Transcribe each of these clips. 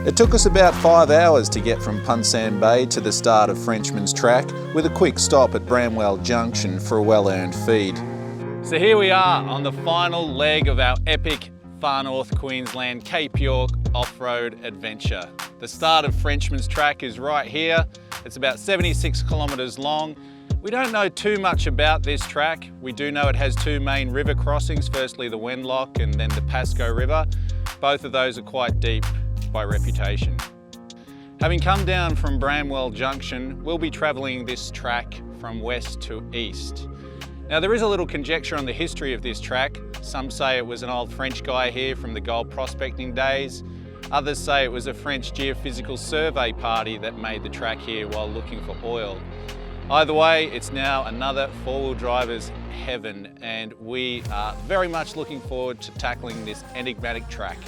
It took us about 5 hours to get from Punsan Bay to the start of Frenchman's Track, with a quick stop at Bramwell Junction for a well-earned feed. So here we are on the final leg of our epic Far North Queensland Cape York off-road adventure. The start of Frenchman's Track is right here. It's about 76 kilometres long. We don't know too much about this track. We do know it has two main river crossings, firstly the Wenlock and then the Pascoe River. Both of those are quite deep by reputation. Having come down from Bramwell Junction, we'll be travelling this track from west to east. Now there is a little conjecture on the history of this track. Some say it was an old French guy here from the gold prospecting days. Others say it was a French geophysical survey party that made the track here while looking for oil. Either way, it's now another four-wheel driver's heaven, and we are very much looking forward to tackling this enigmatic track.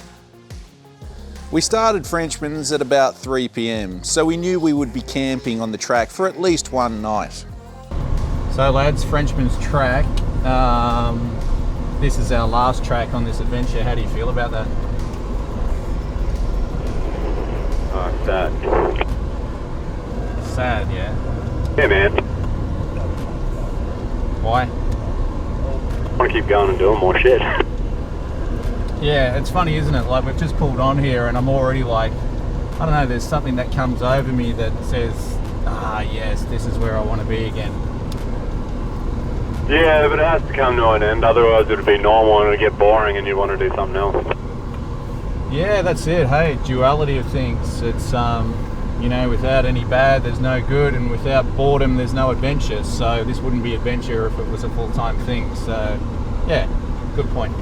We started Frenchman's at about 3 p.m, so we knew we would be camping on the track for at least one night. So lads, Frenchman's Track, this is our last track on this adventure. How do you feel about that? Sad. Sad, yeah? Yeah, man. Why? I want to keep going and doing more shit. Yeah, it's funny, isn't it? Like, we've just pulled on here and I'm already like, I don't know, there's something that comes over me that says, ah, yes, this is where I want to be again. Yeah, but it has to come to an end, otherwise it would be normal and it would get boring and you'd want to do something else. Yeah, that's it. Hey, duality of things. It's, you know, without any bad, there's no good, and without boredom, there's no adventure. So this wouldn't be adventure if it was a full-time thing. So, yeah, good point.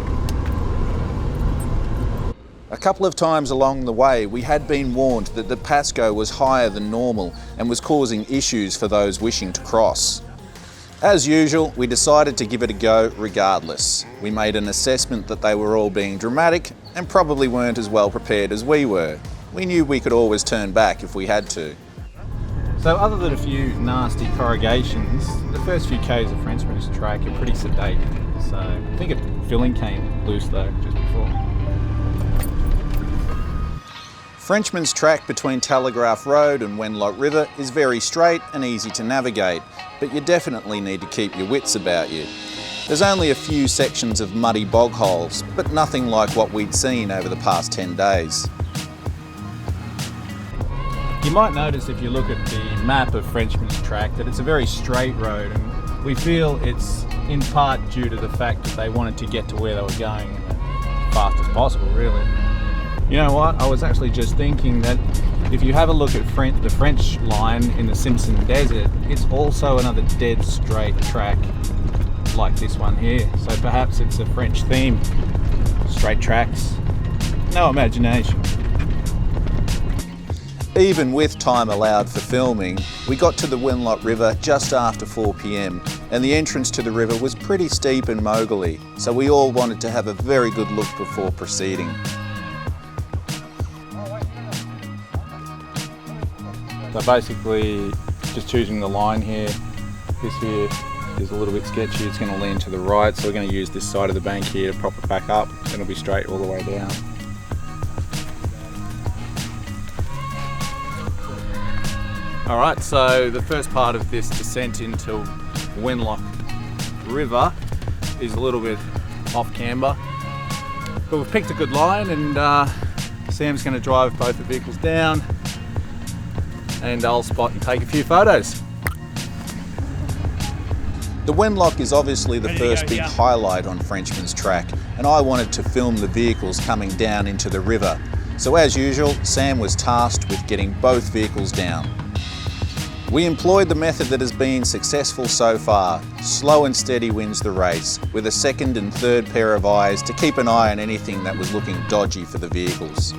A couple of times along the way, we had been warned that the Pascoe was higher than normal and was causing issues for those wishing to cross. As usual, we decided to give it a go regardless. We made an assessment that they were all being dramatic and probably weren't as well prepared as we were. We knew we could always turn back if we had to. So other than a few nasty corrugations, the first few Ks of Frenchman's Track are pretty sedate. So I think a filling came loose though, just before. Frenchman's Track between Telegraph Road and Wenlock River is very straight and easy to navigate, but you definitely need to keep your wits about you. There's only a few sections of muddy bog holes, but nothing like what we'd seen over the past 10 days. You might notice if you look at the map of Frenchman's Track that it's a very straight road, and we feel it's in part due to the fact that they wanted to get to where they were going as fast as possible, really. You know what, I was actually just thinking that if you have a look at the French line in the Simpson Desert, it's also another dead straight track like this one here. So perhaps it's a French theme. Straight tracks, no imagination. Even with time allowed for filming, we got to the Wenlock River just after 4 p.m, and the entrance to the river was pretty steep and mogully, so we all wanted to have a very good look before proceeding. So basically, just choosing the line here, this here is a little bit sketchy. It's going to lean to the right, so we're going to use this side of the bank here to prop it back up, then it'll be straight all the way down. Alright, so the first part of this descent into Wenlock River is a little bit off camber, but we've picked a good line, and Sam's going to drive both the vehicles down and I'll spot and take a few photos. The Wenlock is obviously the first big highlight on Frenchman's Track, and I wanted to film the vehicles coming down into the river. So as usual, Sam was tasked with getting both vehicles down. We employed the method that has been successful so far. Slow and steady wins the race, with a second and third pair of eyes to keep an eye on anything that was looking dodgy for the vehicles.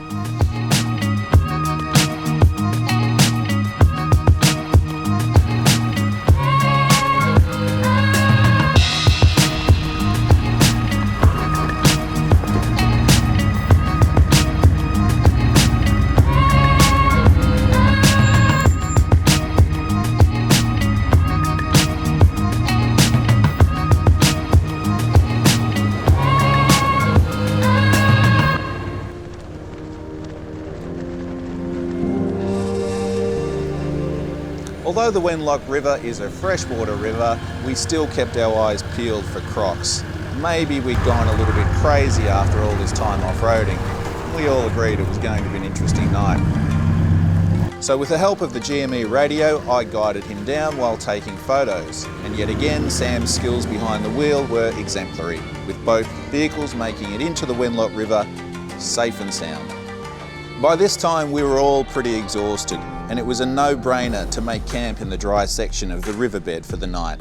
Although the Wenlock River is a freshwater river, we still kept our eyes peeled for crocs. Maybe we'd gone a little bit crazy after all this time off-roading. We all agreed it was going to be an interesting night. So with the help of the GME radio, I guided him down while taking photos. And yet again, Sam's skills behind the wheel were exemplary, with both vehicles making it into the Wenlock River safe and sound. By this time, we were all pretty exhausted, and it was a no-brainer to make camp in the dry section of the riverbed for the night.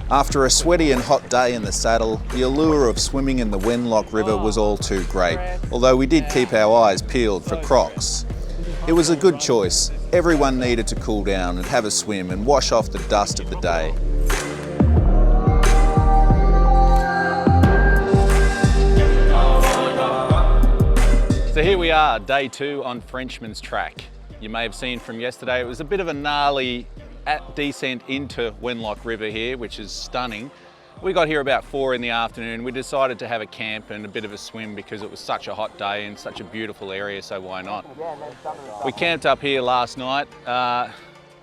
After a sweaty and hot day in the saddle, the allure of swimming in the Wenlock River was all too great, although we did keep our eyes peeled for crocs. It was a good choice. Everyone needed to cool down and have a swim and wash off the dust of the day. So here we are, day 2 on Frenchman's Track. You may have seen from yesterday, it was a bit of a gnarly descent into Wenlock River here, which is stunning. We got here about 4 in the afternoon. We decided to have a camp and a bit of a swim because it was such a hot day and such a beautiful area, so why not? We camped up here last night.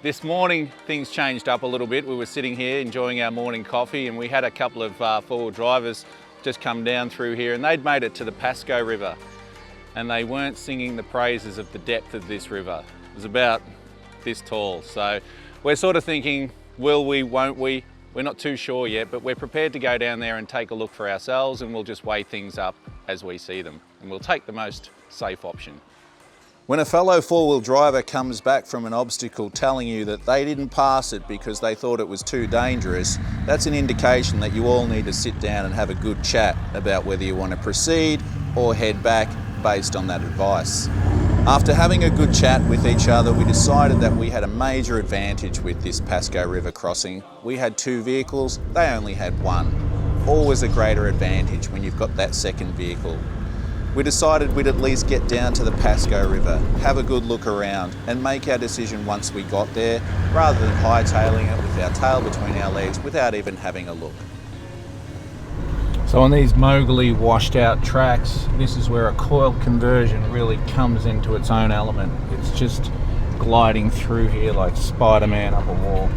This morning, things changed up a little bit. We were sitting here enjoying our morning coffee, and we had a couple of four-wheel drivers just come down through here, and they'd made it to the Pascoe River. And they weren't singing the praises of the depth of this river. It was about this tall. So we're sort of thinking, will we, won't we? We're not too sure yet, but we're prepared to go down there and take a look for ourselves, and we'll just weigh things up as we see them. And we'll take the most safe option. When a fellow four-wheel driver comes back from an obstacle telling you that they didn't pass it because they thought it was too dangerous, that's an indication that you all need to sit down and have a good chat about whether you want to proceed or head back based on that advice. After having a good chat with each other, we decided that we had a major advantage with this Pascoe River crossing. We had 2 vehicles, they only had 1. Always a greater advantage when you've got that second vehicle. We decided we'd at least get down to the Pascoe River, have a good look around, and make our decision once we got there, rather than hightailing it with our tail between our legs without even having a look. So on these mogully washed out tracks, this is where a coil conversion really comes into its own element. It's just gliding through here like Spider-Man up a wall.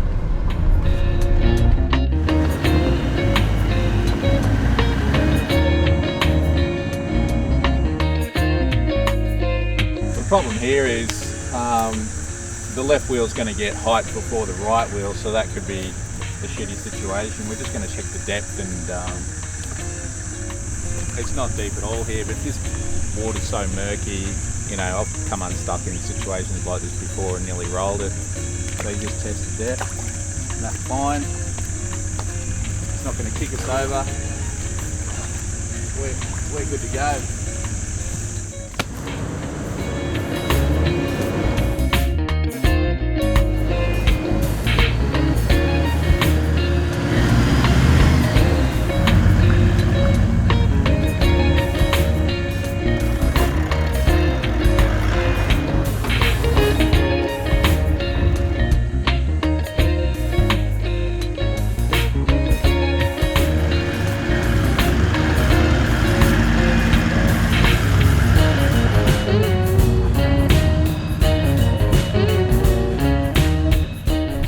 The problem here is the left wheel's going to get height before the right wheel, so that could be a shitty situation. We're just going to check the depth, and it's not deep at all here, but this water's so murky, you know, I've come unstuck in situations like this before and nearly rolled it. So you just test the depth, and that's fine. It's not going to kick us over. We're good to go.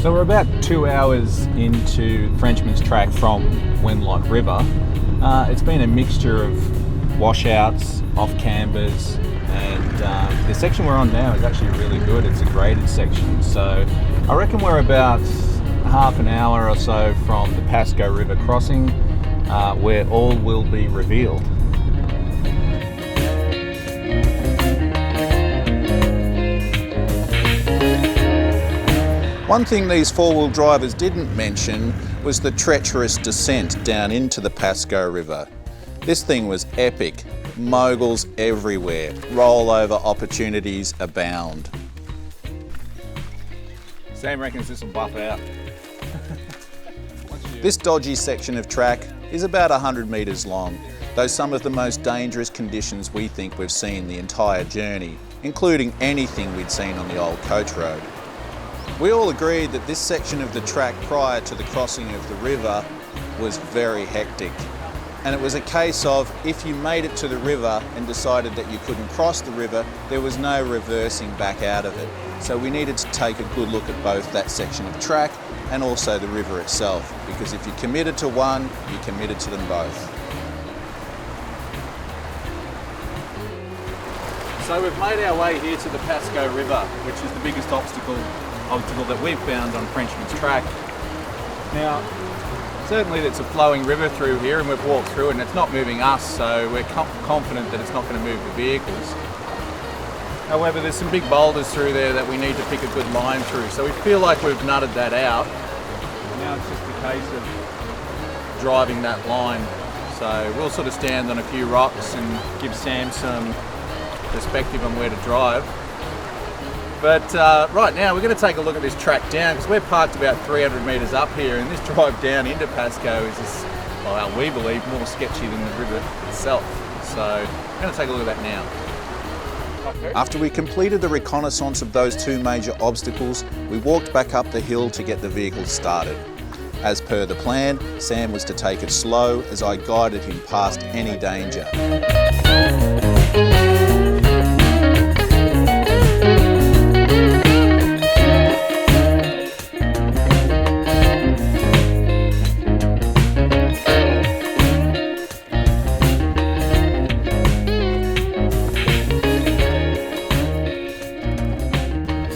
So we're about 2 hours into Frenchman's Track from Wenlock River. It's been a mixture of washouts, off cambers, and the section we're on now is actually really good. It's a graded section. So I reckon we're about half an hour or so from the Pascoe River crossing, where all will be revealed. One thing these four-wheel drivers didn't mention was the treacherous descent down into the Pascoe River. This thing was epic. Moguls everywhere. Rollover opportunities abound. Sam reckons this will buff out. This dodgy section of track is about 100 metres long, though some of the most dangerous conditions we think we've seen the entire journey, including anything we'd seen on the old coach road. We all agreed that this section of the track prior to the crossing of the river was very hectic. And it was a case of if you made it to the river and decided that you couldn't cross the river, there was no reversing back out of it. So we needed to take a good look at both that section of track and also the river itself, because if you're committed to one, you're committed to them both. So we've made our way here to the Pascoe River, which is the biggest obstacle that we've found on Frenchman's track. Now, certainly it's a flowing river through here and we've walked through it and it's not moving us, so we're confident that it's not going to move the vehicles. However, there's some big boulders through there that we need to pick a good line through, so we feel like we've nutted that out. Now it's just a case of driving that line. So we'll sort of stand on a few rocks and give Sam some perspective on where to drive. But right now we're going to take a look at this track down, because we're parked about 300 metres up here, and this drive down into Pascoe is, well, we believe, more sketchy than the river itself. So we're going to take a look at that now. After we completed the reconnaissance of those two major obstacles, we walked back up the hill to get the vehicle started. As per the plan, Sam was to take it slow as I guided him past any danger.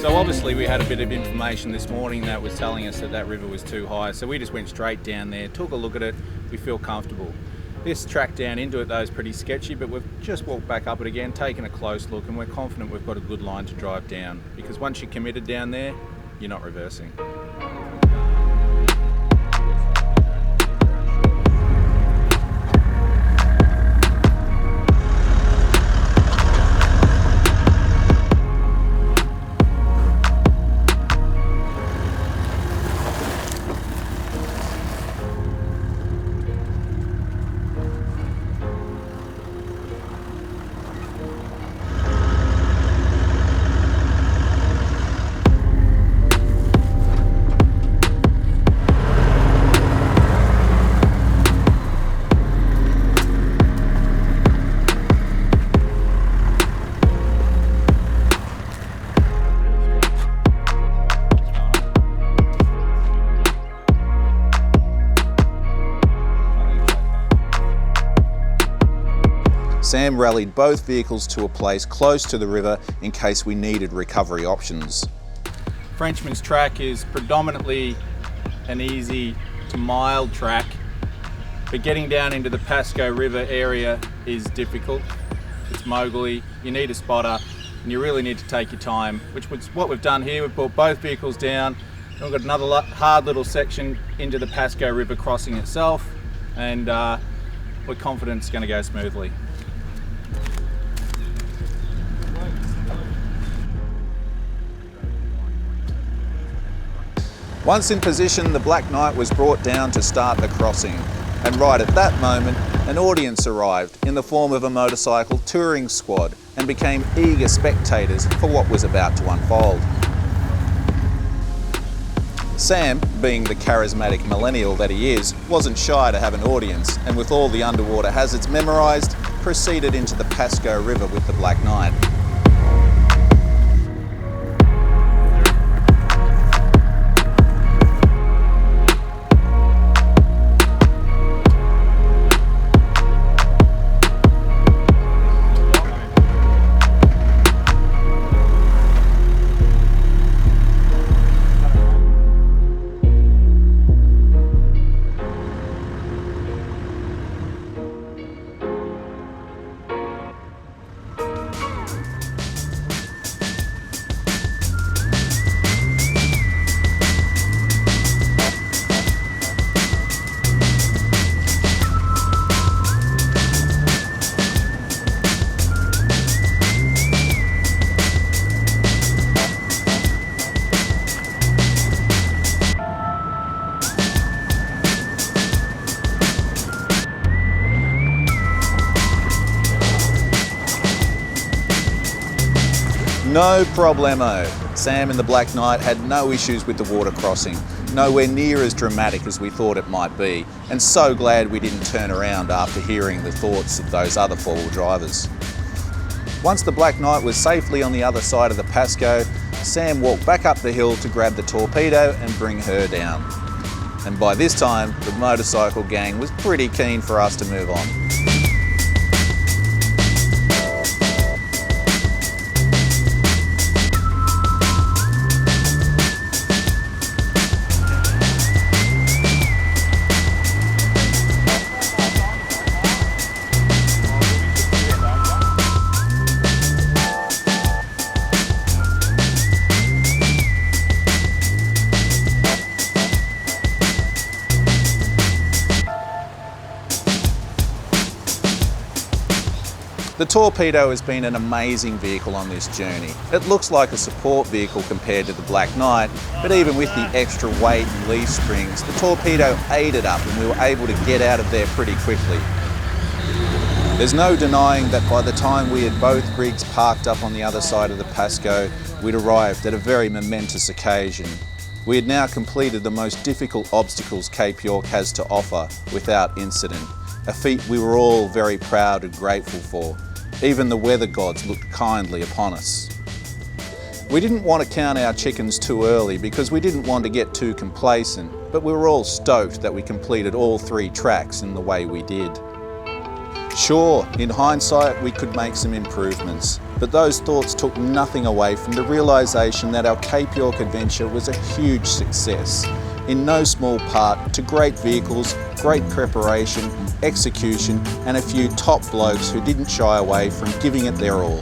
Obviously we had a bit of information this morning that was telling us that that river was too high, so we just went straight down there, took a look at it, we feel comfortable. This track down into it though is pretty sketchy, but we've just walked back up it again, taken a close look, and we're confident we've got a good line to drive down, because once you're committed down there, you're not reversing. Sam rallied both vehicles to a place close to the river in case we needed recovery options. Frenchman's track is predominantly an easy to mild track, but getting down into the Pascoe River area is difficult. It's moguly, you need a spotter, and you really need to take your time, which was what we've done here. We've brought both vehicles down, and we've got another hard little section into the Pascoe River crossing itself, and we're confident it's going to go smoothly. Once in position, the Black Knight was brought down to start the crossing. And right at that moment, an audience arrived in the form of a motorcycle touring squad and became eager spectators for what was about to unfold. Sam, being the charismatic millennial that he is, wasn't shy to have an audience, and with all the underwater hazards memorised, proceeded into the Pascoe River with the Black Knight. No problemo. Sam and the Black Knight had no issues with the water crossing. nowhere near as dramatic as we thought it might be, and so glad we didn't turn around after hearing the thoughts of those other four-wheel drivers. Once the Black Knight was safely on the other side of the Pascoe, Sam walked back up the hill to grab the torpedo and bring her down. And by this time, the motorcycle gang was pretty keen for us to move on. The Torpedo has been an amazing vehicle on this journey. It looks like a support vehicle compared to the Black Knight, but even with the extra weight and leaf springs, the Torpedo ate it up and we were able to get out of there pretty quickly. There's no denying that by the time we had both rigs parked up on the other side of the Pascoe, we'd arrived at a very momentous occasion. We had now completed the most difficult obstacles Cape York has to offer without incident, a feat we were all very proud and grateful for. Even the weather gods looked kindly upon us. We didn't want to count our chickens too early because we didn't want to get too complacent, but we were all stoked that we completed all 3 tracks in the way we did. Sure, in hindsight we could make some improvements, but those thoughts took nothing away from the realisation that our Cape York adventure was a huge success, in no small part to great vehicles, great preparation, execution, and a few top blokes who didn't shy away from giving it their all.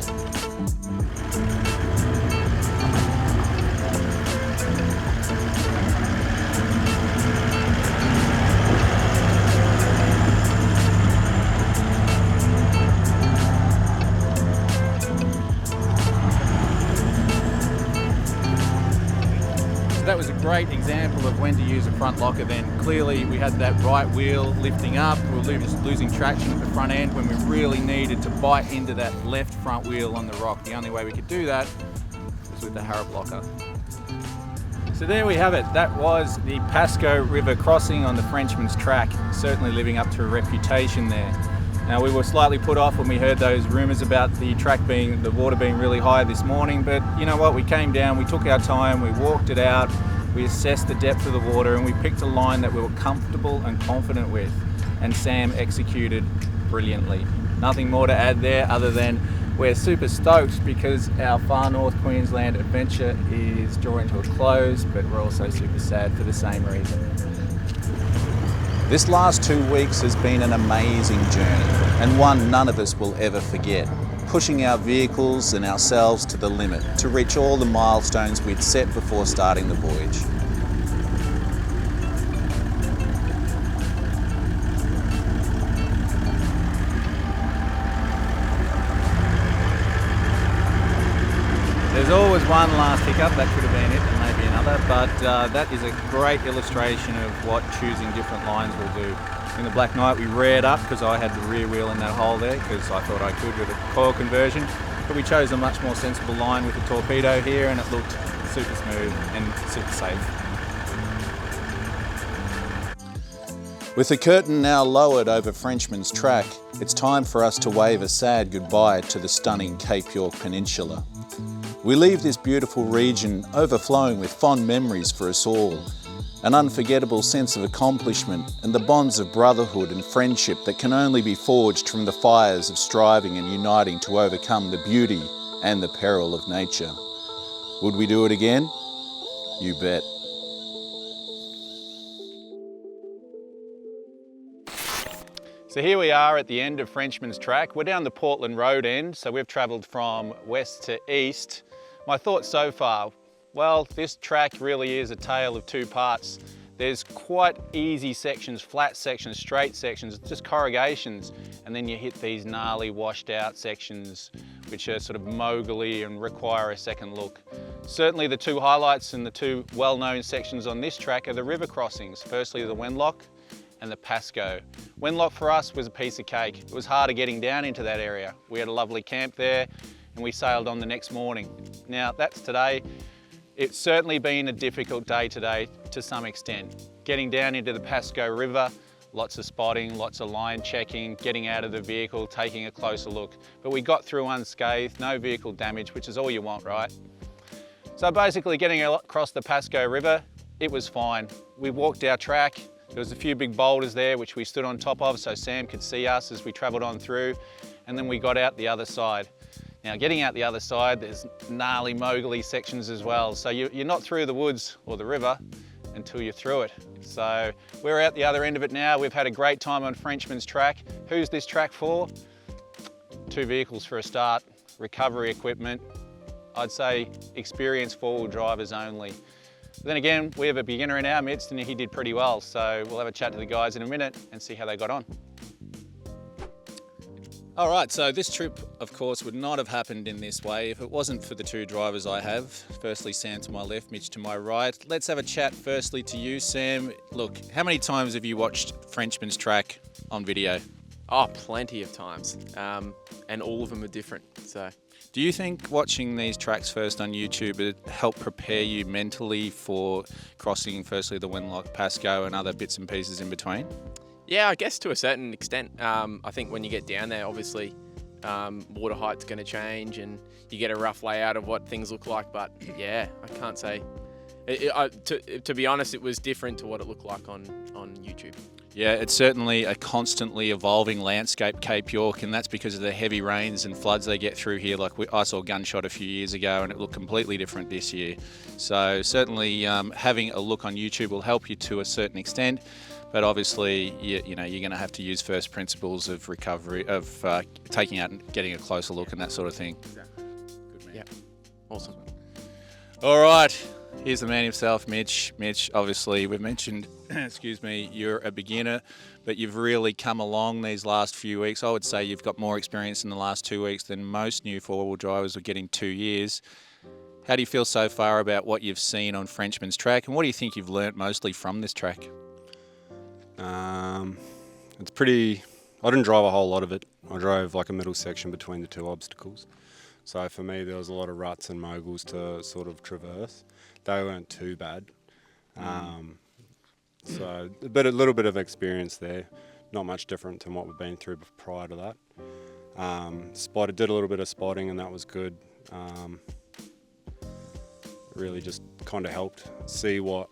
That was a great example of when to use a front locker then. Clearly we had that right wheel lifting up, we were losing traction at the front end when we really needed to bite into that left front wheel on the rock. The only way we could do that was with the Harrop locker. So there we have it. That was the Pascoe River crossing on the Frenchman's track, certainly living up to a reputation there. Now we were slightly put off when we heard those rumours about the water being really high this morning, but you know what, we came down, we took our time, we walked it out, we assessed the depth of the water and we picked a line that we were comfortable and confident with, and Sam executed brilliantly. Nothing more to add there other than we're super stoked because our Far North Queensland adventure is drawing to a close, but we're also super sad for the same reason. This last 2 weeks has been an amazing journey, and one none of us will ever forget, pushing our vehicles and ourselves to the limit to reach all the milestones we'd set before starting the voyage. There's always one last hiccup, that could have been it and maybe another, but that is a great illustration of what choosing different lines will do. In the Black Knight we reared up because I had the rear wheel in that hole there because I thought I could with a coil conversion, but we chose a much more sensible line with the Torpedo here and it looked super smooth and super safe. With the curtain now lowered over Frenchman's track, it's time for us to wave a sad goodbye to the stunning Cape York Peninsula. We leave this beautiful region overflowing with fond memories for us all, an unforgettable sense of accomplishment and the bonds of brotherhood and friendship that can only be forged from the fires of striving and uniting to overcome the beauty and the peril of nature. Would we do it again? You bet. So here we are at the end of Frenchman's track. We're down the Portland Road end, so we've travelled from west to east. My thoughts so far, well, this track really is a tale of 2 parts. There's quite easy sections, flat sections, straight sections, just corrugations, and then you hit these gnarly washed out sections which are sort of mogully and require a second look. Certainly the 2 highlights and the 2 well-known sections on this track are the river crossings. Firstly the Wenlock and the Pascoe. Wenlock for us was a piece of cake. It was harder getting down into that area. We had a lovely camp there and we sailed on the next morning. Now that's today. It's certainly been a difficult day today to some extent. Getting down into the Pascoe River, lots of spotting, lots of line checking, getting out of the vehicle, taking a closer look. But we got through unscathed, no vehicle damage, which is all you want, right? So basically getting across the Pascoe River, it was fine. We walked our track. There was a few big boulders there which we stood on top of so Sam could see us as we travelled on through, and then we got out the other side. Now getting out the other side, there's gnarly mogully sections as well, so you're not through the woods or the river until you're through it. So we're out the other end of it now. We've had a great time on Frenchman's track. Who's this track for? 2 vehicles for a start, recovery equipment. I'd say experienced 4-wheel drivers only. But then again, we have a beginner in our midst and he did pretty well. So we'll have a chat to the guys in a minute and see how they got on. All right, so this trip, of course, would not have happened in this way if it wasn't for the 2 drivers I have. Firstly, Sam to my left, Mitch to my right. Let's have a chat firstly to you, Sam. Look, how many times have you watched Frenchman's track on video? Oh, plenty of times, and all of them are different, so. Do you think watching these tracks first on YouTube would help prepare you mentally for crossing firstly the Wenlock, Pascoe and other bits and pieces in between? Yeah, I guess to a certain extent. I think when you get down there, obviously, water height's going to change and you get a rough layout of what things look like. But yeah, I can't say. To be honest, it was different to what it looked like on YouTube. Yeah, it's certainly a constantly evolving landscape, Cape York, and that's because of the heavy rains and floods they get through here. Like I saw Gunshot a few years ago and it looked completely different this year. So certainly having a look on YouTube will help you to a certain extent. But obviously, you know, you're going to have to use first principles of recovery, of taking out and getting a closer look and that sort of thing. Exactly. Good man. Yeah. Awesome. All right. Here's the man himself, Mitch. Mitch, obviously, we've mentioned, excuse me, you're a beginner, but you've really come along these last few weeks. I would say you've got more experience in the last 2 weeks than most new 4-wheel drivers are getting 2 years. How do you feel so far about what you've seen on Frenchman's track, and what do you think you've learnt mostly from this track? It's pretty. I didn't drive a whole lot of it. I drove like a middle section between the 2 obstacles. So for me, there was a lot of ruts and moguls to sort of traverse. They weren't too bad. So a little bit of experience there. Not much different to what we've been through prior to that. Did a little bit of spotting and that was good. Really just kind of helped see what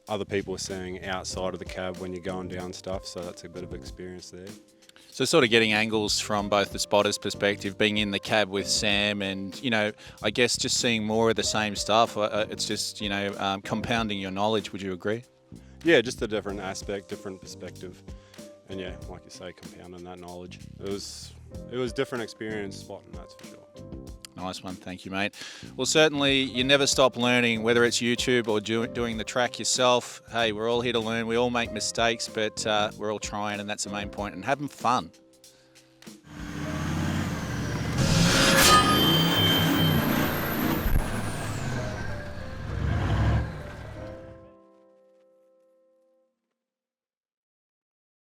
other people are seeing outside of the cab when you're going down stuff, so that's a bit of experience there. So sort of getting angles from both the spotter's perspective, being in the cab with Sam and, you know, I guess just seeing more of the same stuff. It's just, you know, compounding your knowledge, would you agree? Yeah, just a different aspect, different perspective. And yeah, like you say, compounding that knowledge. It was different experience spotting, that's for sure. Nice one, thank you, mate. Well, certainly you never stop learning, whether it's YouTube or doing the track yourself. Hey, we're all here to learn. We all make mistakes, but we're all trying, and that's the main point, and having fun.